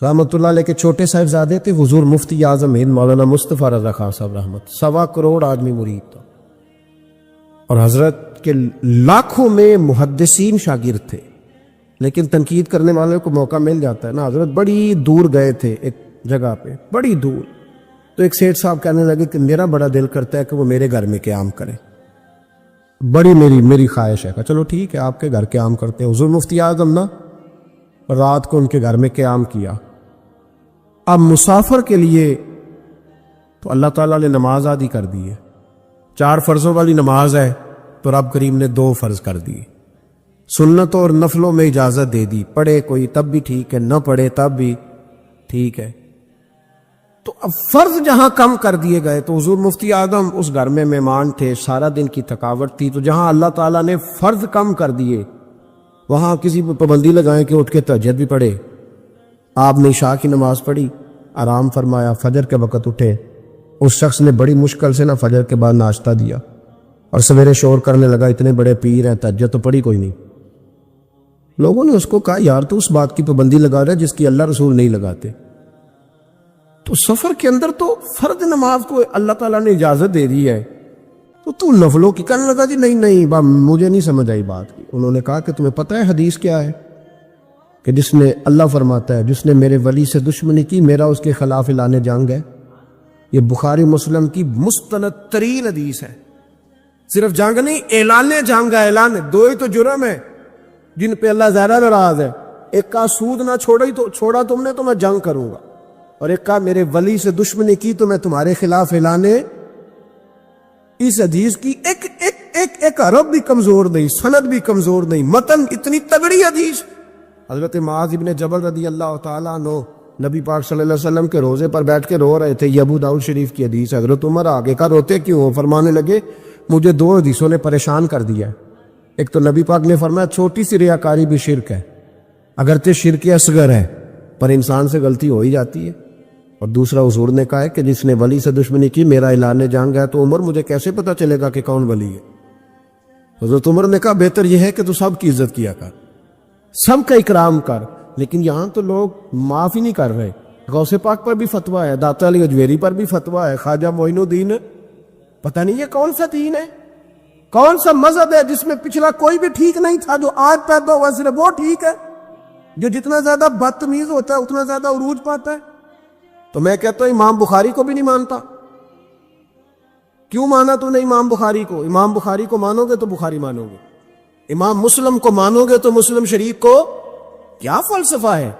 رحمۃ اللہ علیہ کے چھوٹے صاحبزادے تھے حضور مفتی اعظم ہند مولانا مصطفیٰ رضا خان صاحب رحمت، 1.25 کروڑ آدمی مرید تھا، اور حضرت کے لاکھوں میں محدثین شاگرد تھے، لیکن تنقید کرنے والوں کو موقع مل جاتا ہے نا۔ حضرت بڑی دور گئے تھے ایک جگہ پہ، بڑی دور، تو ایک سیٹھ صاحب کہنے لگے کہ میرا بڑا دل کرتا ہے کہ وہ میرے گھر میں قیام کرے، بڑی میری خواہش ہے۔ کہ چلو ٹھیک ہے، آپ کے گھر قیام کرتے ہیں۔ حضور مفتی اعظم نا رات کو ان کے گھر میں قیام کیا۔ اب مسافر کے لیے تو اللہ تعالیٰ نے نماز آدھی کر دی ہے، 4 فرضوں والی نماز ہے تو رب کریم نے 2 فرض کر دی، سنتوں اور نفلوں میں اجازت دے دی، پڑھے کوئی تب بھی ٹھیک ہے، نہ پڑھے تب بھی ٹھیک ہے۔ تو اب فرض جہاں کم کر دیے گئے تو حضور مفتی اعظم اس گھر میں مہمان تھے، سارا دن کی تھکاوٹ تھی، تو جہاں اللہ تعالیٰ نے فرض کم کر دیے وہاں کسی پہ پابندی لگائیں کہ اٹھ کے تہجد بھی پڑھے۔ آپ نے عشاء کی نماز پڑھی، آرام فرمایا، فجر کے وقت اٹھے، اس شخص نے بڑی مشکل سے فجر کے بعد ناشتہ دیا، اور سویرے شور کرنے لگا اتنے بڑے پیر ہیں، تہجد تو پڑھی کوئی نہیں۔ لوگوں نے اس کو کہا یار تو اس بات کی پابندی لگا رہا ہے جس کی اللہ رسول نہیں لگاتے۔ تو سفر کے اندر تو فرض نماز کو اللہ تعالیٰ نے اجازت دے دی ہے، تو نفلوں کی کہنے لگا جی نہیں مجھے نہیں سمجھ آئی بات کی۔ انہوں نے کہا کہ تمہیں پتہ ہے حدیث کیا ہے کہ جس نے، اللہ فرماتا ہے جس نے میرے ولی سے دشمنی کی میرا اس کے خلاف اعلان جنگ ہے۔ یہ بخاری مسلم کی مستند ترین حدیث ہے۔ صرف جنگ نہیں، اعلان جنگ ہے، اعلان، 2 ہی تو جرم ہے جن پہ اللہ زیادہ ناراض ہے۔ ایک کا سود نہ چھوڑا تم نے تو میں جنگ کروں گا، اور ایک کا میرے ولی سے دشمنی کی تو میں تمہارے خلاف اعلان۔ اس حدیث کی ایک عرب بھی کمزور نہیں، سند بھی کمزور نہیں، متن اتنی تگڑی حدیث۔ حضرت معاذ ابن جبل رضی اللہ تعالیٰ عنہ نبی پاک صلی اللہ علیہ وسلم کے روزے پر بیٹھ کے رو رہے تھے، یہ ابو داؤد شریف کی حدیث ہے۔ حضرت عمر آگے کا روتے کیوں ہو؟ فرمانے لگے مجھے 2 حدیثوں نے پریشان کر دیا ہے۔ ایک تو نبی پاک نے فرمایا چھوٹی سی ریاکاری بھی شرک ہے، اگرچہ شرک اصغر ہے پر انسان سے غلطی ہو ہی جاتی ہے، اور دوسرا حضور نے کہا ہے کہ جس نے ولی سے دشمنی کی میرا اعلان جنگ ہے۔ تو عمر مجھے کیسے پتہ چلے گا کہ کون ولی ہے؟ حضرت عمر نے کہا بہتر یہ ہے کہ تو سب کی عزت کیا کر، سب کا اکرام کر۔ لیکن یہاں تو لوگ معاف ہی نہیں کر رہے۔ غوث پاک پر بھی فتویٰ ہے، داتا علی اجویری پر بھی فتویٰ ہے، خواجہ معین الدین، پتہ نہیں یہ کون سا دین ہے، کون سا مذہب ہے جس میں پچھلا کوئی بھی ٹھیک نہیں تھا، جو آج پیدا ہوا صرف وہ ٹھیک ہے، جو جتنا زیادہ بدتمیز ہوتا ہے اتنا زیادہ عروج پاتا ہے۔ تو میں کہتا ہوں امام بخاری کو بھی نہیں مانتا۔ کیوں مانا تو نے امام بخاری کو؟ امام بخاری کو مانو گے تو بخاری مانو گے، امام مسلم کو مانو گے تو مسلم شریف کو۔ کیا فلسفہ ہے؟